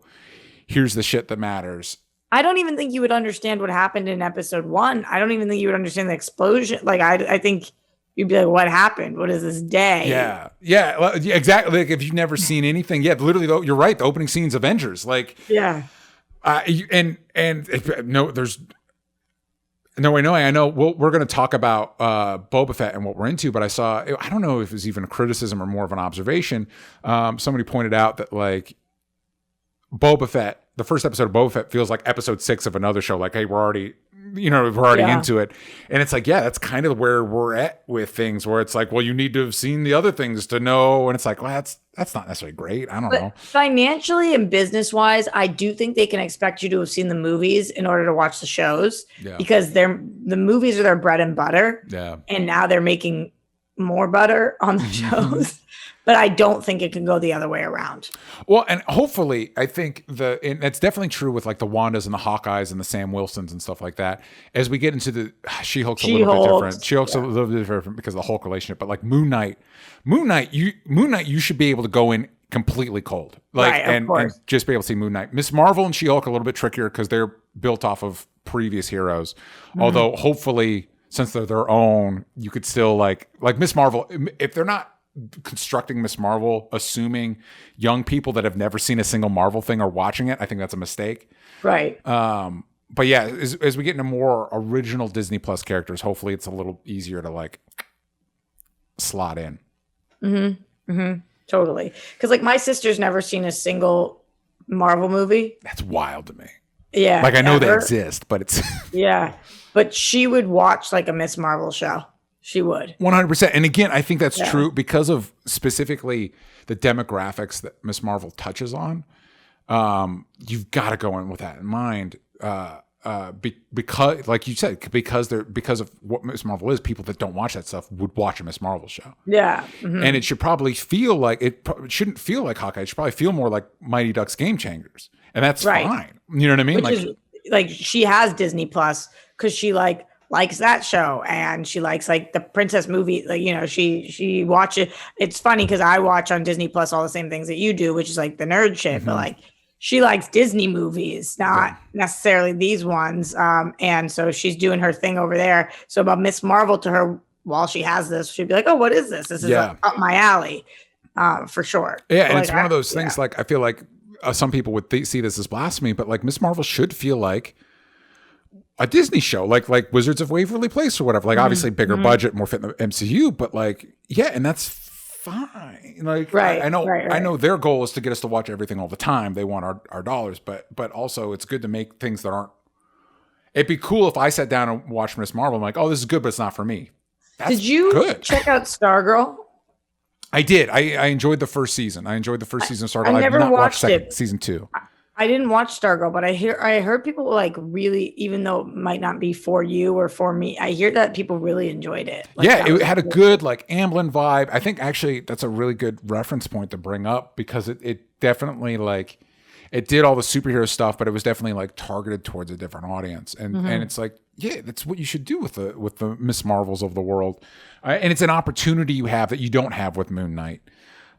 here's the shit that matters. I don't even think you would understand what happened in episode 1. I don't even think you would understand the explosion. Like I think you'd be like, what happened? What is this day? Yeah, well, yeah, exactly. Like if you've never seen anything, literally though, you're right. The opening scene's Avengers. Like, yeah. There's no way. I know we're going to talk about Boba Fett and what we're into, but I don't know if it was even a criticism or more of an observation. Somebody pointed out that like Boba Fett, the first episode of Boba Fett feels like episode 6 of another show. Like, hey, we're already into it. And it's like, yeah, that's kind of where we're at with things, where it's like, well, you need to have seen the other things to know. And it's like, well, that's not necessarily great. I don't know. Financially and business wise, I do think they can expect you to have seen the movies in order to watch the shows, because the movies are their bread and butter. Yeah. And now they're making more butter on the shows. But I don't think it can go the other way around. Well, and hopefully, I think and that's definitely true with like the Wandas and the Hawkeyes and the Sam Wilsons and stuff like that. As we get into the She-Hulk's a little bit different. She-Hulk's a little bit different because of the Hulk relationship. But like Moon Knight, you should be able to go in completely cold, like and just be able to see Moon Knight. Miss Marvel and She-Hulk are a little bit trickier because they're built off of previous heroes. Although hopefully, since they're their own, you could still like Miss Marvel. If they're not constructing Miss Marvel assuming young people that have never seen a single Marvel thing are watching it, I think that's a mistake. Right. But yeah, as we get into more original Disney Plus characters, hopefully it's a little easier to like slot in. Totally. Because like my sister's never seen a single Marvel movie. That's wild to me. Yeah. Like I know they exist, but it's yeah. But she would watch like a Miss Marvel show. She would. 100%. And again, I think that's true because of specifically the demographics that Miss Marvel touches on. You've got to go in with that in mind. Because, like you said, because of what Miss Marvel is, people that don't watch that stuff would watch a Miss Marvel show. Yeah. And it should probably feel like, it shouldn't feel like Hawkeye. It should probably feel more like Mighty Ducks Game Changers. And that's fine. You know what I mean? Which is, like she has Disney Plus because she like likes that show, and she likes like the princess movie. Like, you know, she watches. It's funny because I watch on Disney Plus all the same things that you do, which is like the nerd shit. But like, she likes Disney movies, not necessarily these ones. And so she's doing her thing over there. So about Miss Marvel to her, while she has this, she'd be like, "Oh, what is this? This is up my alley, for sure." Yeah, but and like, it's one of those things. Like, I feel like some people would see this as blasphemy, but like Miss Marvel should feel like a Disney show, like Wizards of Waverly Place or whatever. Like, obviously bigger budget, more fit in the MCU, but like, yeah, and that's fine. Like, I know their goal is to get us to watch everything all the time. They want our dollars, but also it's good to make things that aren't. It'd be cool if I sat down and watched Miss Marvel. I'm like, oh, this is good, but it's not for me. That's Did you good. check out Stargirl? I did. I enjoyed the first season. I enjoyed the first season of Stargirl. I never I've not watched watched season 2. I didn't watch Stargirl, but I heard people like really, even though it might not be for you or for me, I hear that people really enjoyed it. Like, yeah, it had a good like Amblin vibe. I think actually that's a really good reference point to bring up because it definitely like it did all the superhero stuff, but it was definitely like targeted towards a different audience. And it's like, yeah, that's what you should do with the Miss Marvels of the world. And it's an opportunity you have that you don't have with Moon Knight.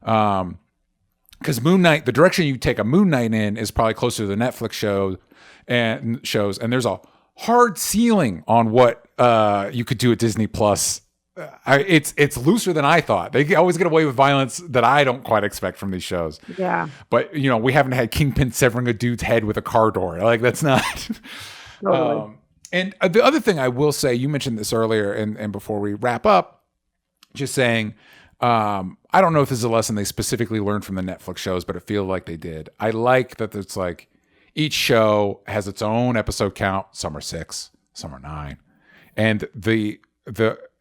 Because Moon Knight, the direction you take a Moon Knight in is probably closer to the Netflix shows, and there's a hard ceiling on what you could do at Disney Plus. It's looser than I thought. They always get away with violence that I don't quite expect from these shows. Yeah, but you know, we haven't had Kingpin severing a dude's head with a car door. Like, that's not. totally. And the other thing I will say, you mentioned this earlier, and before we wrap up, just saying. I don't know if this is a lesson they specifically learned from the Netflix shows, but it feels like they did. I like that it's like each show has its own episode count. Some are 6, some are 9. And the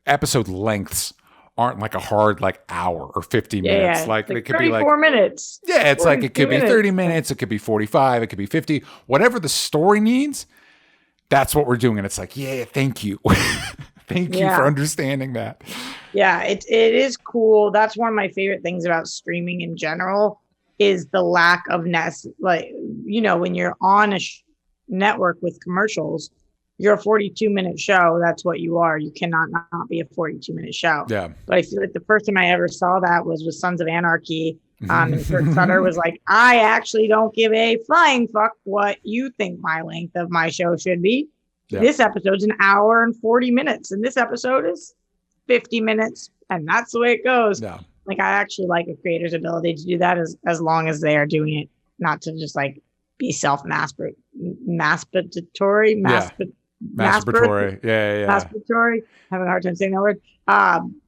episode lengths aren't like a hard like hour or 50 minutes. Yeah. Like, it could be like 34 minutes. Yeah, it's like it could be 30 minutes, it could be 45, it could be 50. Whatever the story needs, that's what we're doing. And it's like, yeah, thank you. Thank you for understanding that. Yeah, it is cool. That's one of my favorite things about streaming in general is the lack of like, you know, when you're on a network with commercials, you're a 42-minute show. That's what you are. You cannot not be a 42-minute show. Yeah. But I feel like the first time I ever saw that was with Sons of Anarchy. And Kurt Sutter was like, I actually don't give a flying fuck what you think my length of my show should be. Yeah. This episode's an hour and 40 minutes, and this episode is 50 minutes, and that's the way it goes. Yeah. Like, I actually like a creator's ability to do that as long as they are doing it, not to just like be masturbatory. Masturbatory. Having a hard time saying that word.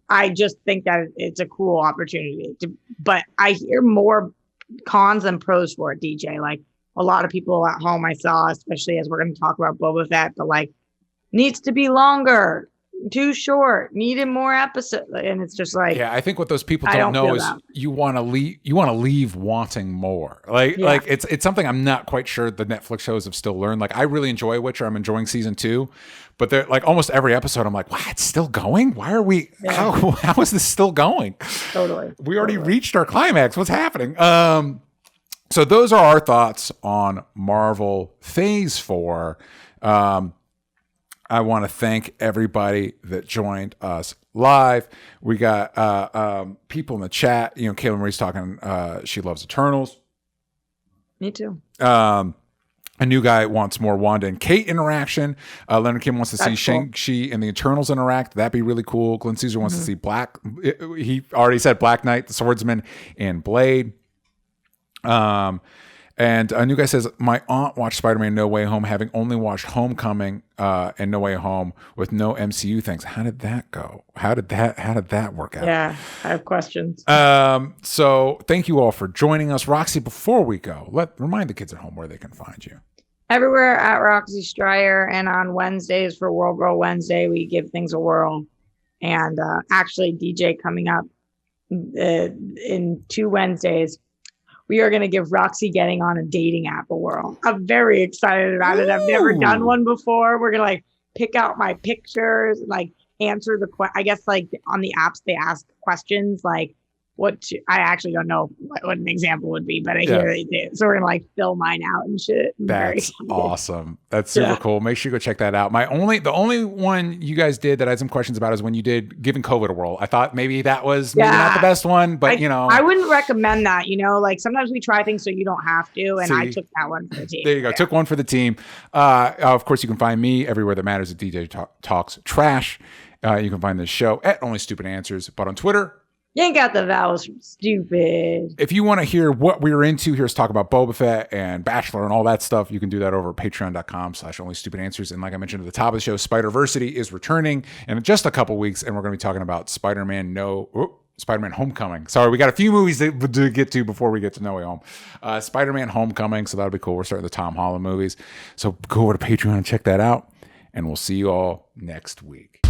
I just think that it's a cool opportunity but I hear more cons than pros for it, DJ. Like, a lot of people at home I saw, especially as we're going to talk about Boba Fett, but like, needs to be longer, too short, needed more episodes. And it's just like, yeah, I think what those people don't know is you want to leave wanting more. Like, like it's something I'm not quite sure the Netflix shows have still learned. Like, I really enjoy Witcher. I'm enjoying season 2, but they're like almost every episode I'm like, wow, it's still going. Why are we, how is this still going? Totally. We already reached our climax. What's happening? So those are our thoughts on Marvel Phase 4. I want to thank everybody that joined us live. We got people in the chat. You know, Kayla Marie's talking. She loves Eternals. Me too. A new guy wants more Wanda and Kate interaction. Leonard Kim wants to see Shang-Chi and the Eternals interact. That'd be really cool. Glenn Caesar wants to see he already said Black Knight, the Swordsman, and Blade. And a new guy says, my aunt watched Spider-Man No Way Home, having only watched Homecoming and No Way Home with no MCU things. How did that go? How did that work out? Yeah, I have questions. So thank you all for joining us. Roxy, before we go, remind the kids at home where they can find you. Everywhere at Roxy Stryer, and on Wednesdays for World Girl Wednesday, we give things a whirl. And actually, DJ, coming up in 2 Wednesdays, we are going to give Roxy getting on a dating app a whirl. I'm very excited about it. I've never done one before. We're going to like pick out my pictures, like answer I guess like on the apps, they ask questions like, I actually don't know what an example would be, but I Yeah. hear they do. So we're gonna like fill mine out and shit. I'm very That's excited. awesome. That's super Yeah. cool. Make sure you go check that out. The only one you guys did that I had some questions about is when you did Giving COVID a Whirl. I thought maybe that was maybe not the best one, but I wouldn't recommend that. Like sometimes we try things so you don't have to, and I See? took that one for the team. There you go. Yeah. Took one for the team. Of course, you can find me everywhere that matters at DJ Talks Trash. You can find this show at Only Stupid Answers, but on Twitter. Yank out the vowels from stupid. If you want to hear what we're into, here's talk about Boba Fett and Bachelor and all that stuff. You can do that over at patreon.com/onlystupidanswers. And like I mentioned at the top of the show, Spider-Versity is returning in just a couple weeks, and we're going to be talking about Spider-Man Homecoming. Sorry, we got a few movies to get to before we get to No Way Home. Spider-Man Homecoming, so that'll be cool. We're starting the Tom Holland movies. So go over to Patreon and check that out, and we'll see you all next week.